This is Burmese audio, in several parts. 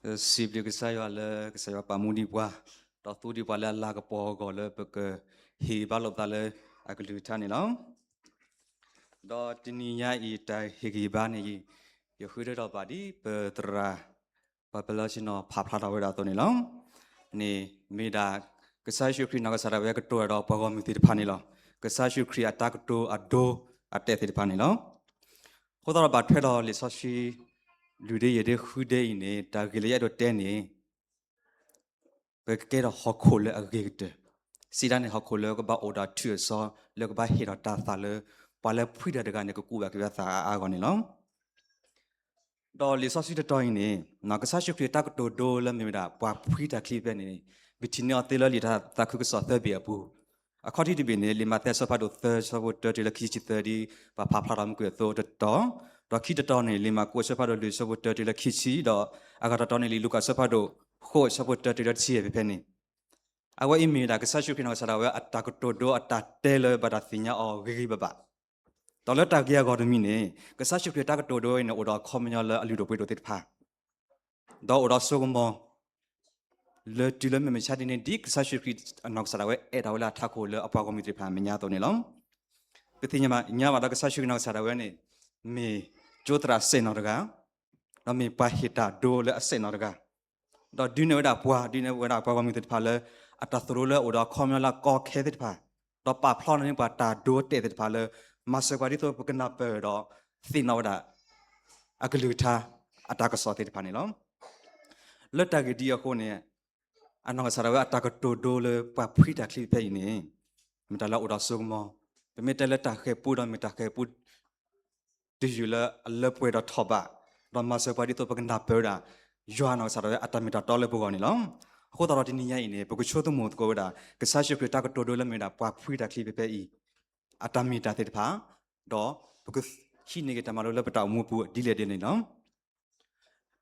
sibli ke saya pamuni bua ta tu di pala la ke po go le pe ke hi ba lo ta le a ke lu tha ni lo do tini nya I ta hi gi ba ni yo hu de do ba di pe tra pa pe lo si no pha pha da we da to ni lo ni me da ke sa shu kri na ka sa da we ke to do pa go mi ti pha ni lo ke sa shu kri ata ke to a do a te ti pha ni lo ko da ba thwe do li sa shi လူတွေရတဲ့ခုတဲ့နေတာကလေးရတော့တဲ့နေပဲကဲတော့ဟခုလေအဂေတစီဒန်ဟခုလေကဘာအော်ဒါထူဆောလေကဘာဟီရတာသာလေပါလေဖွိတဲ့ကနေကကူပါကပြသာအာကောနေလောတော့လီဆော့စီတဲ့တိုင်းနေနာကဆာရှုခရတာကတိုဒိုလမေဒါပွားဖွိတာခလီပဲနေဘီတီနော်တေလလီတာတာခုကဆော့သဘီအပူအခါတီဒီဘီနေလီမာသက်ဆဖာဒိုသဆဘတ်တေလခီချီ30ပါဖာဖလာရမ်ကွေသောတတော်တော့ခိတတော်နေလီမာကိုဆဖာဒိုလီဆဘတ်တေလခီချီတော့အကတာတော်နေလီလူကဆဖာဒိုခိုဆဘတ်တေလချီပဲနေအဝအိမီဒါကဆာရှုခရနော်ဆရာဝဲအတာကတိုဒိုအတာတဲလဘဒါသညာအော်ဂီဘဘတော်လက်တာကီယာဂေါ်ဒမီနေကဆာရှုခရတာကတိုဒိုနေအော်ဒါခေါမညာလအလူဒိုပွေဒိုတစ်ဖာတော့အော်ဒါဆိုကမောလေတူလမေမချာတင်ဒီကဆာရှုခရအနောက်ဆရာဝဲအဲ့ဒါဝလာထခိုလအပွားကောမီတစ်ဖာမညာတော့နေလောပတိညာမညာမဒါကဆာရှုခရနော်ဆရာဝဲနေမေကျိုတရာစေနော်တကတော့မေပါဟီတာဒိုလေအစေနော်တကတော့ဒီနေဝဒါပွားဒီနေဝဒါပွားကောမီတစ်ဖာလေအတသရိုလေအော်ဒါခေါမညာလကောခဲတစ်ဖာတော့ပါဖလောနေပါတာဒိုတဲတစ်ဖာလေมาสกว่าที่ตัวปกนาเปิดดอสินาวดาอากลูทาอัตากสอติพานิลอมเลตากดีอโคเนี่ยอันนองสารวะอัตากโตโดเลปะพุยตาคลิเปอีนี่มิตาลาอุดาซุกมอเปมิตาเลตาเคปูดอมิตาเคปูดิยูเลเลปวยดอทอบะดอมาสกว่าที่ตัวปกนาเปิดดายอานองสารวะอัตมิตาตอเลปุกอนิลอมအခုတော်တင်ညအိနေပကုချိုတုမို့ကိုဒါကဆာရှိခရတာကတိုဒိုလမေဒါပွားဖွိတာခလီပေပေအတမီတာတဲ့ဖာတော့ပကုခိနေကတမလို့လပတောင်မှုပူဒီလေတဲ့နေနော်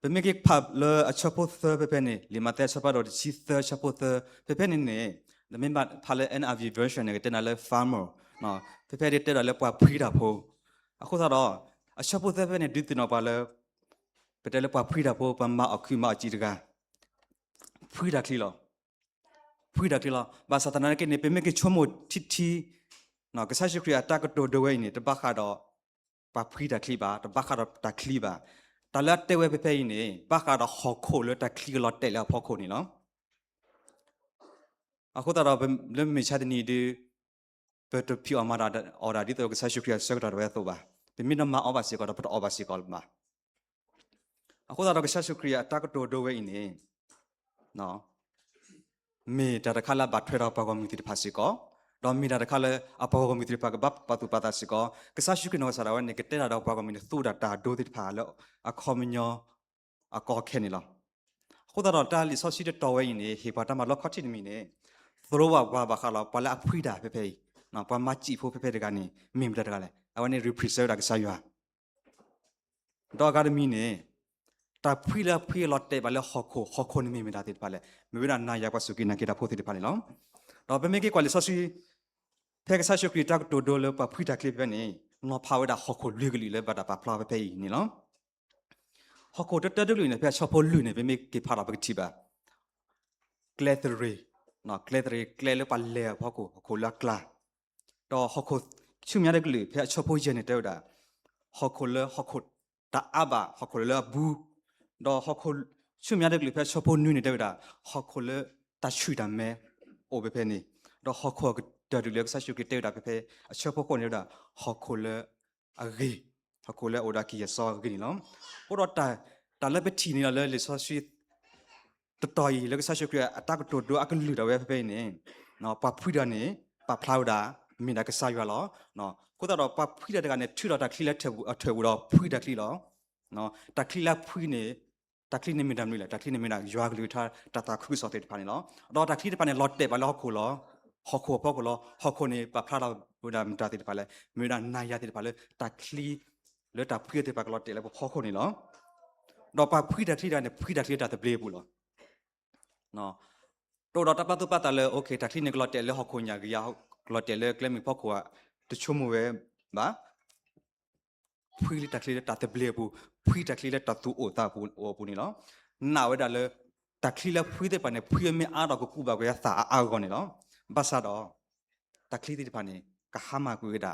ပမေကိဖပ်လအချပုသပေပေနေလီမတဲ့စပါတော့စီသချပုသပေပေနေနေဒမင်ဘဖာလေ NRV version နဲ့တဲ့နာလေ farmer နော်ပေပေတဲ့တယ်လေပွားဖွိတာဖို့အခုတော့အချပုသပေနေဒီတနော်ပါလေပေတယ်လေပွားဖွိတာဖို့ပမအခုမအကြည့်တကဖွိတာခလီလောဖွိတာခလီလောဘာစတနာကနေပေမေကိချုံမတီတီနော်ကဆာရှိခရတာကတိုဒိုဝဲနေတဘခါတော့ပဖွိတာခလီပါတဘခါတော့တာခလီပါတလတ်တဲဝဲပေပေနေဘခါတော့ဟော်ခိုလတာခလီလောတဲလာဖော်ခိုနေနော်အခုတော့လမချာဒနီဒီပတပြအမရာအော်ရာဒီတော့ကဆာရှိခရစကတာဝဲတော့ပါပြမနမအော်ဘာစီကတော့ပတအော်ဘာစီကောမှာအခုတော့ကဆာရှိခရတာကတိုဒိုဝဲနေနော်မေတရခလာဘတ်ထွေတော့ပကောမီတီဖာစီကောတော့မိတာတခါလဲအပေါ်ကမီထရီပါကဘပ်ပတူပါတာစီကောကဆာရှုကနောဆရာဝနေကတဲ့တော့ပါကမီသူတာတာဒိုတိဖာလောအခေါမညောအကောခဲနေလောခုတော့တာလီဆော့စီတဲ့တော်ဝဲရင်နေဟေပါတာမလောခတ်တိမီနေသရောဘာခါလောပလာဖွိတာဖေဖေနော်ပမချီဖို့ဖေဖေတကနေမင်တတကလဲအဝနေ represent တာကဆာရွာတော့ကရမီနေတာဖွိလာဖွိလော့တဲ့ပါလဲဟောခိုနေမီတာတိပါလဲမေဝနာနာရပါစုကိနာကိတာဖို့တိပါလေလောတော့ပမေကိကွာလီဆော့စီဖက်ကဆာရှုခရီတာတိုဒိုလပဖွိတာကလစ်ပဲနေနော်ဖာဝဒါဟခုလူကလီလေဘာတာပဖလာပဲပေနေနော်ဟခုတတဒလူနေဖက်ချဖို့လူနေပမေကိဖာတာပကတိပါကလက်တရီနော်ကလက်တရီကလဲလပလဲဖခုလာကလာတော့ဟခုချုံရတဲ့ကလေးဖက်ချဖို့ရနေတဲ့တာဟခုတာအဘဟခုလဘူးတော့ဟခုချုံရတဲ့ကလေးဖက်ချဖို့နူနေတဲ့တာဟခုလတချူတမဲโอเปเพนี่ดอกฮอกโคกดาดูเล็กซาชูกิเตดาเพเพอชอพคนเนี่ยดาฮอกโคเลอะรีฮอกโคเลโอดากิยซอกินี่เนาะโอดตาเลเปทีนี่ละเลซอชีตตอยเล็กซาชูกิอะตากโตโดอะกลุดาเวเพเพนี่เนาะปะพุดานี่ปะพลาวดามินากะซายวาลอเนาะကိုတော့ပဖွိတဲ့ကနေထူတော့တခလီလက်ထဘူးအထဘူးတော့ဖွိတခလီလောနော်တခလီလက်ဖွိနေတခလီနေမီဒမ်လို့လေတခလီနေမီနာရွာကလေးထားတတာခုစောတဲ့ဖာနေလောတော့တခလီတဲ့ပနေလော့တဲ့ဘာလို့ခိုလောဟောခိုပေါ့ကိုလောဟောခိုနေပဖလာတော့ဘူဒါမတာတဲ့ဖာလေမီနာနာရတဲ့ဖာလေတခလီလေတဖွိတဲ့ပါကလော့တဲ့လေဟောခိုနေလောတော့ပဖွိတဲ့ခလီတဲ့ဖွိတဲ့ခလီတဲ့ဘလေဘူးလောနော်တော့တပတ်ပတ်တယ်โอเคတခလီနေကလော့တဲ့လေဟောခိုညာကရကလော့တဲ့လေကလမီပေါ့ကိုတချုံမဝဲဘာဖွိတခလီတဲ့တဘလေဘူးဖွိတခလီတဲ့တတူအိုတာဘူးအိုဘူးနေလော နာဝဲတာလေတခလီလဖွေးတဲ့ပနဲ့ဖွေးမအားတော့ကူပါကွာသာအာကောနေနော်ဘာသာတော့တခလီတဲ့ပနဲ့ကဟာမကွေတာ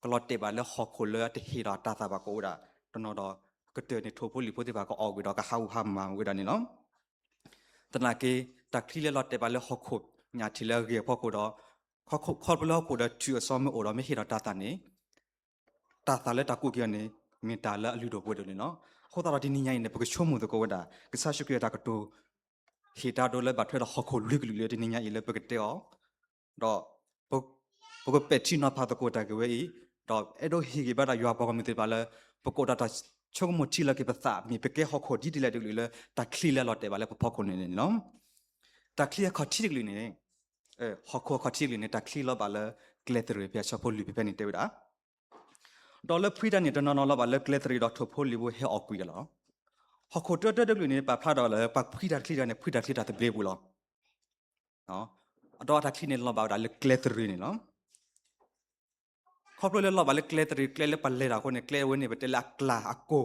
ကလော့တေပါလေဟောခိုလတဟီရာတာသာဘကိုတာတနော်တော့ကတဲ့နေထိုးဖို့လီဖို့တဲ့ပါကအော်ကွေတော့ကဟာဝဟာမကွေတာနေနော်တနာကေတခလီလလော့တေပါလေဟောခိုညာတီလေရေဖို့ကိုတော့ခေါ်ဘလော့ကိုတော့ချူအစောမအိုတော့မဟီရာတာတာနေတာသာလေတကူကျနေမင်တာလအလူတော့ပွဲတယ်နော်ခေါ်တာဒီညနေပကချုံမှုတကောဝတာကစားရှုကရတာကတူဟီတာဒိုလေဘတ်ထွဲတော့ခေါ်လူကလူလေဒီညနေလေပကတဲ့တော့ပကပက်ချီနာဖာတကောတာကဝဲတော့အဲ့တော့ဟီကဘာတာရွာပေါ်ကမြစ်ပါလေပကောတာချုံမှုချီလာကေပစာမိပကေခေါ်ဒီလေတူလေတခလီလေလော်တယ်ပါလေပခေါ်နေနော်တခလီခေါ်ချီကလူနေခေါ်ချီကလူနေတခလီလောပါလေကလက်တရပြချဖို့လူပြနေတယ်တာဒေါ်လာဖရီဒန်နေတဲ့နော်လာပါလက်ကလက်ထရီတော့ထိုဖိုလီဘိုဟဲအောက်ကွေးလောဟခုတတတကလူနေပါဖလာတော့လေပါဖရီဒန်ခလီဒန်နဲ့ဖရီဒန်ခလီဒန်တဲ့ဘလေဘူးလောနော်အတော့တာခလီနေလောပါဒါလက်ကလက်ထရီနေနော်ခေါပလိုလေလောပါလက်ကလက်ထရီကလက်ပလဲတာကိုနေကလဲဝင်းနေပဲတလကလာအကို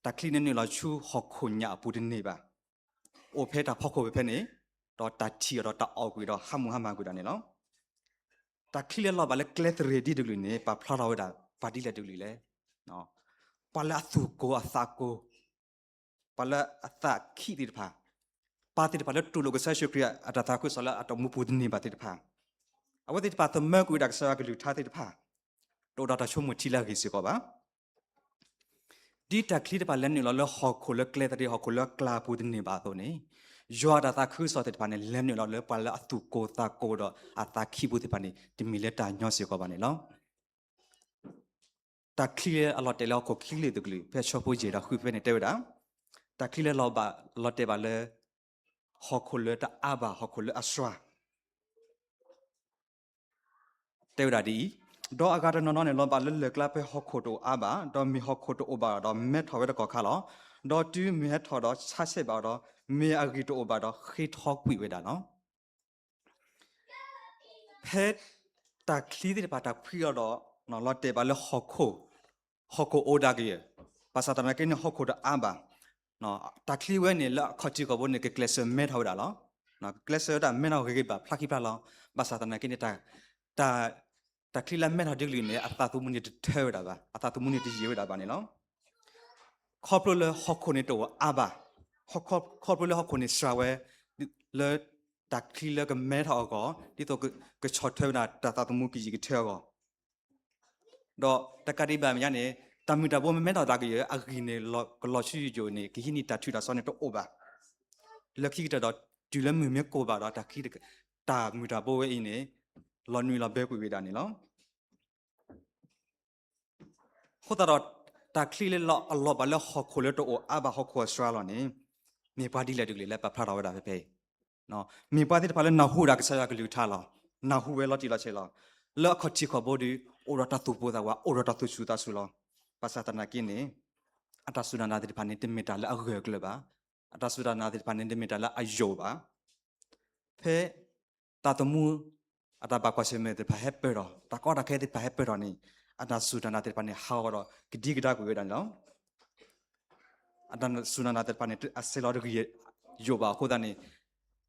တခလီနေနေလောချူဟခုညာပူဒနေပါအိုဖဲတာဖောက်ခိုပဲဖဲနေတော့တချီတော့တအောက်ကွေးတော့ဟမ်မကွေးတာနေနော်တခလီလောပါလက်ကလက်ထရီဒီဒလူနေပါဖလာတော့တာပါတီလက်တူလီလေနော်ပလာသူကိုအသာကိုပလာအသာခိတိတဖာပါတိတဖာလက်တူလောကဆာရှုခရအတသာကိုဆလာအတမပူဒနေပါတိတဖာအဝတိတဖာသမကွေđặcဆာကလူထားတိတဖာတိုဒတာရှုံမချီလာကိစီကောပါဒီတခလီတဖာလက်နေလောဟောခိုလကလက်တရီဟောခိုလကလာပူဒနေပါတော့နေယွာဒတာခူစောတိတဖာနေလက်နေလောပလာအသူကိုသာကိုတော့အသာခိပူတိဖာနေဒီမီလက်တာညော့စီကောပါနေလောတခလီအလော်တေလောကိုခလီတကလီဖက်ချောပိုဂျေရာခွေဖနေတဲဝတာတခလီလောဘာလော်တေဘာလေဟောခိုလတာအဘာဟောခိုလအဆွာတဲဝတာဒီဒေါ်အကာတနော်နဲ့လောဘာလေကလပ်ဖဲဟောခိုတိုအဘာဒေါ်မီဟောခိုတိုအဘာဒေါ်မက်ထော်ဝဲတကောခါလောဒေါ်တူမက်ထော်တော့ဆာဆေဘာတော့မေအဂီတိုအဘာတော့ခိတ်ဟောကွေဝဲတာနော်ဖဲတခလီတဲ့ပါတာဖီရတော့နော်လော်တေဘာလေဟောခိုအိုဒါကြီးပါစာတနာကိနဟခုဒအဘာနော်တခလီဝဲနေလခတိကဘနေကကလစ်မဲထောက်တာလောနော်ကလစ်ဒါမဲနော်ခေပါဖလာခိပါလောပါစာတနာကိနေတာတခလီလမဲနော်ဒီလီနေအတာသူမနီထဲတာပါအတာသူမနီတီရေတာပါနေလောခေါပလဟခုနေတော့အဘာခေါပလဟခုနေစရာဝဲလေတခလီလကမဲထောက်ကောဒီတော့ကချော့ထဲတာတာသူမကီကြီးကထဲကောတော့တကတိပါမရနေတမီတာဘောမဲတော်တာကြီးအဂီနေလောရှိဂျိုနေဂီနီတာထူတာစောနေတော့အိုဘာလက်ခိကတော့ဒီလမြမြကိုပါတော့တခိတာမီတာဘောဝဲအင်းနေလောနွေလောဘဲကွေဝေတာနေလောခုတော့တခလီလေလောအလောဘလဟခိုလေတော့အဘဟခိုဆွာလောနေမေပါဒီလက်တူလေလက်ပဖလာတော့တာပဲနော်မေပါတိတဖာလေနာဟူရာကဆရာကလူထားလောနာဟူဝဲလောတီလာချေလောလောခတိခဘောဒီအိုရတာသူပိုတာဝါအိုရတာသူစုတာဆူလောပါစာတနာကိနေအတဆုဒနာတိဖာနေတမီတာလာအဂေကလပါအတဆုဒနာတိဖာနေတမီတာလာအယောပါဖဲတာတမူအတဘကွာစမေတဖာဟက်ပေရောတကောတာခဲတိဖာဟက်ပေရောနေအတဆုဒနာတိဖာနေဟာရောကဒီကဒါကိုရဒန်လောအတဆုဒနာတိဖာနေအစလောဒကယောပါခိုဒနေ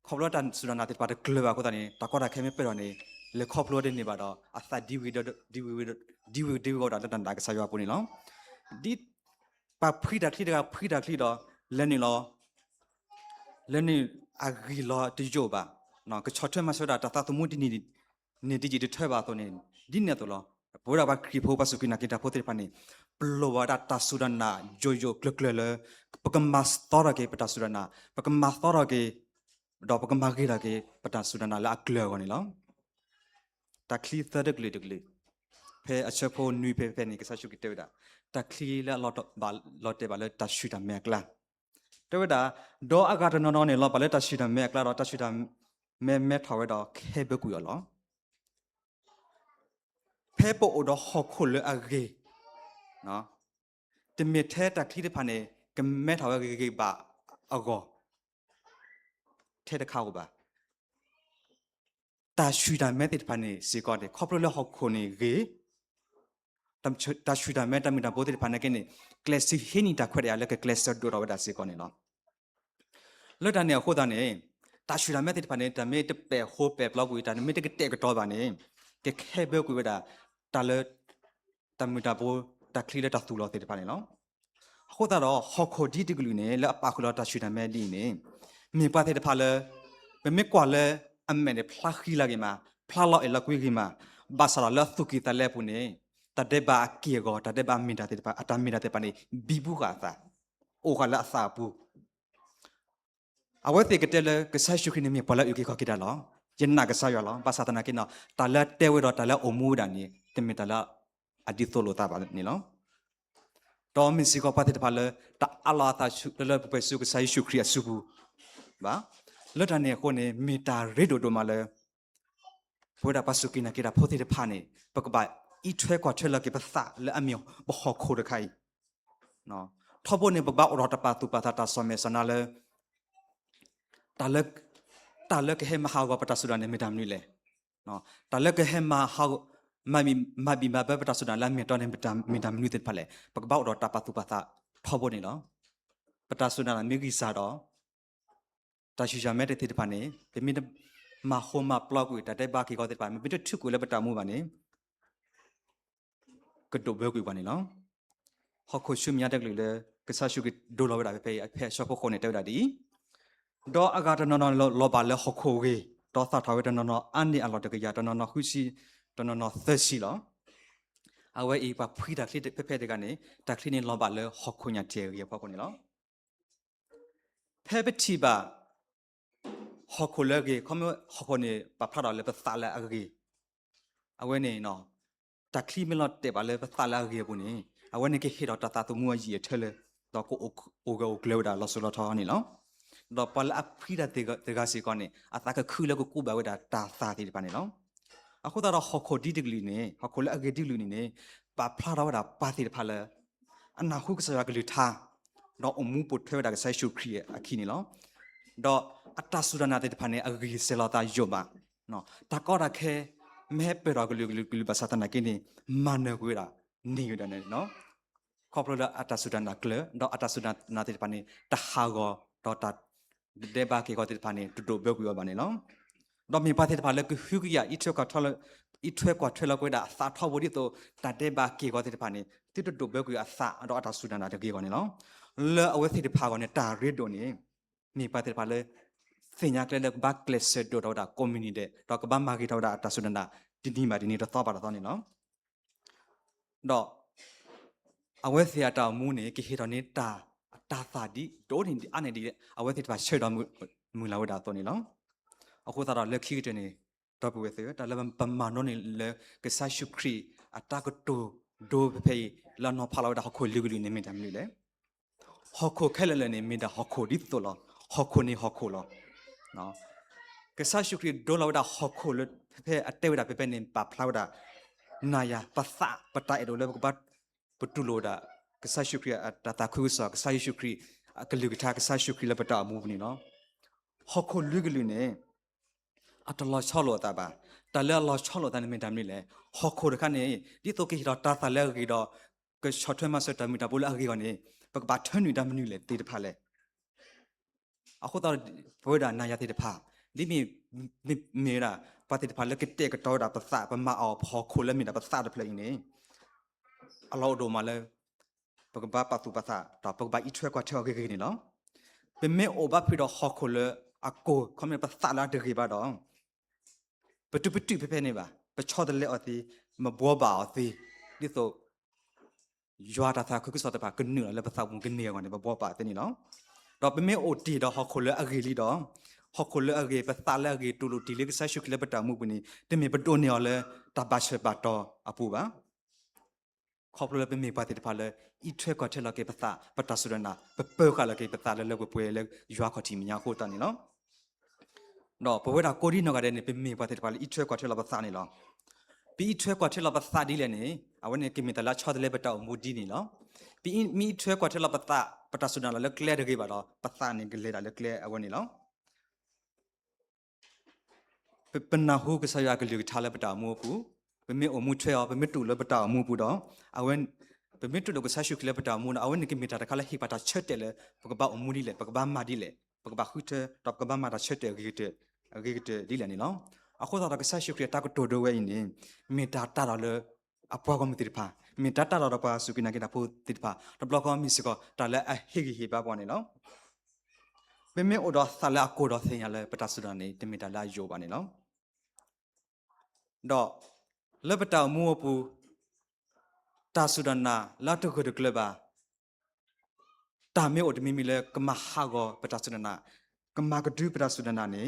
ခေါပလတန်ဆုဒနာတိဖာတကလပါခိုဒနေတကောတာခဲမေပေရောနေလေခေါပလိုတဲ့နေပါတော့အသဒီဝီတော့တန်တာကဆာရွာပူနေလောဒီပါဖရီဒါခလီတော့လဲနေလောလဲနေအဂီလောတီဂျိုပါနော်ကချော့ထွဲမဆိုတာတတသမုဒီနေတီဂျီတထဲပါတော့နေဒီနေတော့လောဘောရာဘခရီဖိုပါစုကိနာကိတာဖိုတေပနေပလောဝါဒတာဆူဒနာဂျိုဂျိုကလကလပကမတ်တော်ရကေပတာဆူဒနာပကမတ်တော်ရကေတော့ပကမဂီရာကေပတာဆူဒနာလာကလောကနေလောတခလီသဒကလီတကလီဖဲအချက်ဖို့နွေဖဲနေကဆာရှုကတေဝတာတခလီလာလော်တေဘာလေတရှူတာမဲကလာတေဝတာဒေါ်အကာတနော်နေလောပါလေတရှူတာမဲကလာတော့တရှူတာမဲထော်ရတော့ခဲဘကူရလောဖဲပို့တော့ဟခုလအဂေနော်တမီထဲတခလီတဖာနေကမဲထော်ရဂေပါအကောထဲတခါကိုပါတာရှူတာမဲတိဖာနေစီကောတဲ့ခေါပလလဟခုနေဂေ ta shu da me ta mi da bo te pa na ke ne class he ni ta khwet ya le ke class do ro da se ko ne lo lo da ne ho da ne ta shu da me te pa ne ta me te pe ho pe blog wi ta me te ke te ke to ba ne ke khe be ku da ta le ta mi da bo ta kli le ta tu lo te pa ne lo ho da ro ho kho di ti glu ne le pa khu lo ta shu da me di ne mi pa te pa le be me kwa le a me ne phla khi la ge ma phla lo e la ku ge ma ba sa la tu ki ta le pu ne ta de ba ki go ta de ba mi da te pa ata mi da te pa ne bi bu ka sa o ka la sa pu a we te ke te le ke sa shu ki ne mi pa la yu ki ko ki da lo yin na ke sa yo lo ba sa ta na ki no ta la te we do ta la o mu da ni te mi ta la a di to lo ta ba ni loတော့မစီကပတ်တဲ့ဖာလေတာအလာတာရှုလေပဲစုကဆိုင်ရှုခရီးစုဘူးဘာလတ်တနေခုနေမီတာရေဒိုဒိုမလေဘွေဒါပစုကိနာကိရာဖိုတဲ့ဖာနေပကပိုင်ဤထွဲကွာထွဲလကိပသလေအမျိုးဘခခိုရခိုင်နော်ထဘနေပကဘာရတပါတူပါတာဆောမေစနာလေတာလကဟေမဟာဝပတာဆုဒနေမီတမ်နီလေနော်တာလကဟေမဟာมาบีมาแบบประสุดาแล้วมีตอนนี้มีดำนิวติดพะเลยปกบ้าดอตาปะตุปะตาทอบนี่เนาะประสุดามีกิสาดอตาชิจาเมตติดพะนี่เป็นมีมาโฮมาปลอกอยู่แต่ได้บากิก็ติดพะมันเป็นทุกข์แล้วประตามูบานี่ก็ดูเบลกุบานี่เนาะฮอกโคชุมยาเด็กเลยก็ซาชุกิดูเราได้ไปแพ้ชอบพวกคนในเตาดีดออากาศนอนรอบาแล้วฮอกโคเกดอสาทาวเตนอนอันนี้อร่อยเด็กยาตนอนคุซีตอนนอ30สิล้อเอาไว้อีกว่าพี่ดักที่เพ่ๆกันนี่ดักที่นี่ลองบาเลยหกคนอย่างเจียวเยอะพอคนนี้ล้อเพ่ไปที่บ่าหกคนเลยเขาไม่หกคนนี่ปะพระเราเลยภาษาละอะไรเอาไว้นี่เนาะดักที่ไม่รอดเตะบาเลยภาษาละอะไรปุ่นนี่เอาไว้นี่ก็เห็นเราตาตัวมัวเยี่ยเธอเลยดอกก็โอกเกลียวดาเราสุดเราท้อนี่ล้อดอกพอละพี่ดักเตะกันสิก่อนนี่อาตาก็คือแล้วก็กู้แบบว่าตาตาที่ปานนี่ล้อအခုတော့ဟခုဒီဒီဂလီနေဟခုလည်းအဂေဒီဂလီနေပါဖလာတော့တာပါတိဖာလဲအနာခုကစရကလီထားတော့အမှုပုတ်ထွဲတာကဆိုင်ရှုခရီအခီနေလောတော့အတဆူရနာတဲ့ဖာနေအဂေဆလာတာယိုမာနော်တကောရခဲမဲပေရဂလီဂလီပါစတနာကိနေမနကွေတာနေရတဲ့နော်ခေါပလအတဆူရနာကလတော့အတဆူရနာတဲ့ဖာနေတဟာကောတော့တဒေဘာကေကောတဲ့ဖာနေတူတူပြောပြပါနေနော်တော့မြင်ပါတဲ့ဘာလဲကဟူကရအီထွက်ကထလအီထွက်ကထလကွေးတာသာထောက်ဝဒီတော့တတဲ့ဘာကေကောတဲ့ဖာနေတိတူဘဲကွေအသာတော့အတာဆူဒန်တာတကေကောနေနော်လဲအဝဲစီတဖာကောနေတာရစ်တော့နေမြင်ပါတဲ့ဘာလဲစင်ညာကလည်းဘက်ကလစ်ဆက်တော့တာကွန်မြူနီတီတော့ကဘာမာဂီတော့တာအတာဆူဒန်တာဒီဒီမာဒီနေတော့ပါတော့နေနော်တော့အဝဲစီအတာမူနေကေဟီတော့နေတာတာသာဒီဒိုးနေအနေဒီအဝဲစီတဖာရှေ့တော့မူလာဝတာတော့နေနော်အခုသာလက်ခိတဲ့နေတော့ပွေသေးတယ်လည်းပမာနိုနေလေကဆာရှုခရီအတာကတိုဒိုဖေးလာနော်ဖလာဝတာခုလူလူနေမိတယ်မလို့လေဟခုခဲလလည်းနေမိတာဟခုဒီတော့လားဟခုနေဟခုလားနော်ကဆာရှုခရီဒိုလာဝတာဟခုလဖေးအတဲဝတာဖေးနေပါဖလာဝတာနာယာပသပတိုင်ဒိုလေကပတ်ပတူလိုတာကဆာရှုခရီအတာခုဆာကဆာရှုခရီကလူကတာကဆာရှုခရီလပတာမူဗနီနော်ဟခုလူကလူနေအတလောချောလို့တာပါတလဲလောချောလို့တာနေမတမ်းနေလေဟောခိုရခနဲ့ဒီတော့ကိတော့တာသလဲကိတော့ကရှော့ထွဲမဆက်တမီတာဘူးလာကိကနေပကဘာထွန်းနေတာမနူလေတေတဖာလေအခုတော့ဘွေဒါနာရတေတဖာဒီမေရာပါတေတဖာလေကတဲ့ကတော့တာပစပမအောဟောခိုလဲမီတာပစတဖလေနေအလောဒိုမလဲပကဘာပတူပစတာပကဘာအီထွဲကွာချောကိကိနေနော်ပေမေအိုဘဖီတော့ဟောခိုလဲအကိုခမပစလာတကိပါတော့ပတူဖေနေပါပချောတယ်လေအတီမဘောပါအတီဒီတော့ရွာတာသာခုကစတဲ့ပါကနူလည်းပသမှုကနေကနေဘောပါတဲ့နီနော်တော့ပမေအိုတီတော့ဟခုလေအဂီလီတော့ဟခုလေအဂီပသလာအဂီတူလူတီလေကဆရှုကလေပတမှုပနီတမေပတိုနေလေတဘရှဘတော့အပူပါခေါပလပမေပါတဲ့ပါလေဤထွဲကထဲလကေပသပတဆူရနာပပေကလကေပသလေလေပွေလေရွာခတီမညာခိုတန်နီနော်တော့ဘဝတာကိုရီနော်ကတဲ့နေပမေပါတဲ့ပါလေဤထွဲကထဲလပသနေလောပြီးထွဲကွာထဲလပသဒီလေနေအဝနေကိမီတလာချောဒလေဘတောမူဒီနေလောပြီးမီထွဲကွာထဲလပသပတဆူနာလေကလဲတကေပါတော့ပသနေကလေတာလေကလဲအဝနေလောပနာဟုကဆရာကလူထားလေပတောမူဘူး เป็นเมอมูเทอเป็นเมตุเลปตามูปูดอเอาเวนเป็นเมตุโลกซาชุกเลปตามูเอาเวนนิกิมิตาตะคาเลฮิปาตาเชตเตเลปกบะอมูดิเลปกบะมาดิเลปกบะคุเตตปกบะมาตาเชตเตกิเตดิเลนี่เนาะအခုတော့ကဆက်ရှိခရတာကတိုဒဝဲနေမေတာတာရလအပွားကမတိဖာမေတာတာရပါစုကိနာကိနာဖို့တိဖာတဘလကမီစကတာလဲအဟိဟိပါပေါ်နေနော်မေမေအိုတော့ဆလာကိုတော့ဆင်ရလဲပတာစုဒန်နေတမေတာလာယောပါနေနော်တော့လပတာမူပူတာစုဒန်နာလာတခုတကလပါတာမေအိုတမီမီလဲကမဟာကောပတာစုဒန်နာကမကဒူပတာစုဒန်နာနေ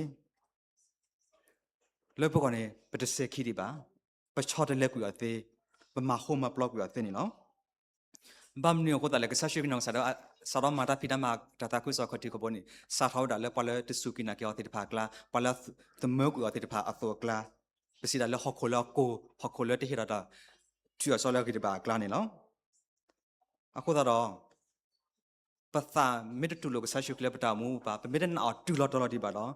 လေပကောနေပတစေခီဒီပါပချောတလက်ကူအသေးပမဟိုမဘလော့ကူအသေးနေနော်ဘမ်နီကိုတလည်းကဆရှိကနောဆာတော့မာတာဖိတမတတာကုစခတိကပေါ်နေစာထောက်တာလဲပလဲတစုကိနာကောတိတဖာကလာပလဲသမုတ်ကူအတိတဖာအသောကလာပစီဒါလဲဟခိုလကိုဟခိုလတဟိရတာသူအစောလဲကိတပါကလာနေနော်အခုတော့ပသာမီတတူလောကဆရှိကလပတာမူပါပမီဒန်အော်တူလော်တော်ဒီပါတော့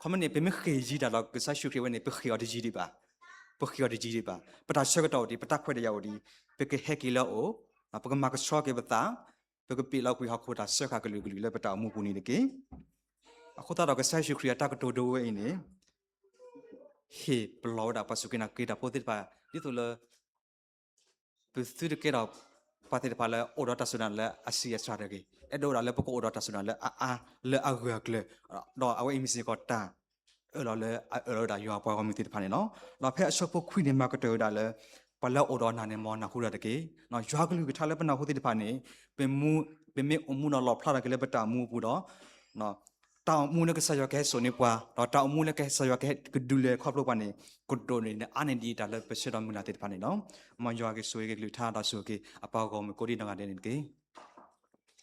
ခမနေပမေခေကြီးတာတော့ကဆရှိခေဝနေပခေော်ဒီကြီးဒီပါပခေော်ဒီကြီးဒီပါပတာချက်တော့ဒီပတာခွဲတရောက်ဒီပကေဟက်ကီလောပကမကဆောကေပတာပကပီလောက်ကွေဟခိုတာဆက်ခကလူကလူလေပတာမူပူနေတကေအခုတော့ကဆရှိခရတာကတိုဒိုဝဲနေဟေပလောဒါပစုကနာကေတာပိုတိပါဒီတူလပစုဒကေတော့ပါတိပါလဲအော်ဒတာဆူနလဲအစီအစာရကေအဲ့တော့လည်းပကောအော်ဒတာဆူနလဲအာလဲအဂကလေတော့အဝဲအမစီကတာအဲ့တော့လဲအဲ့တော့ဒါရွာပွားကမတိတဖာနေနော်တော့ဖဲအဆော့ဖို့ခွိနေမှာကတော်ဒါလဲပလောက်အော်ဒနာနေမောနာခုရတကေနော်ရွာကလူကထားလဲပနာခုတိတဖာနေပင်မူပင်မေအမှုနော်လောဖလာကလေးပတာမူပူတော့နော်တောင်မူနကဆရကဲဆိုနေပွားတော့တောင်မူနကဆရကဲကဒူလေခေါပလို့ပါနေကုဒိုနေအနေဒီဒါလဲပစရမနာတိတဖာနေနော်မရွာကဆွေကလူထားတာဆိုကေအပေါကောမကိုဒီနငါတဲ့နေကေ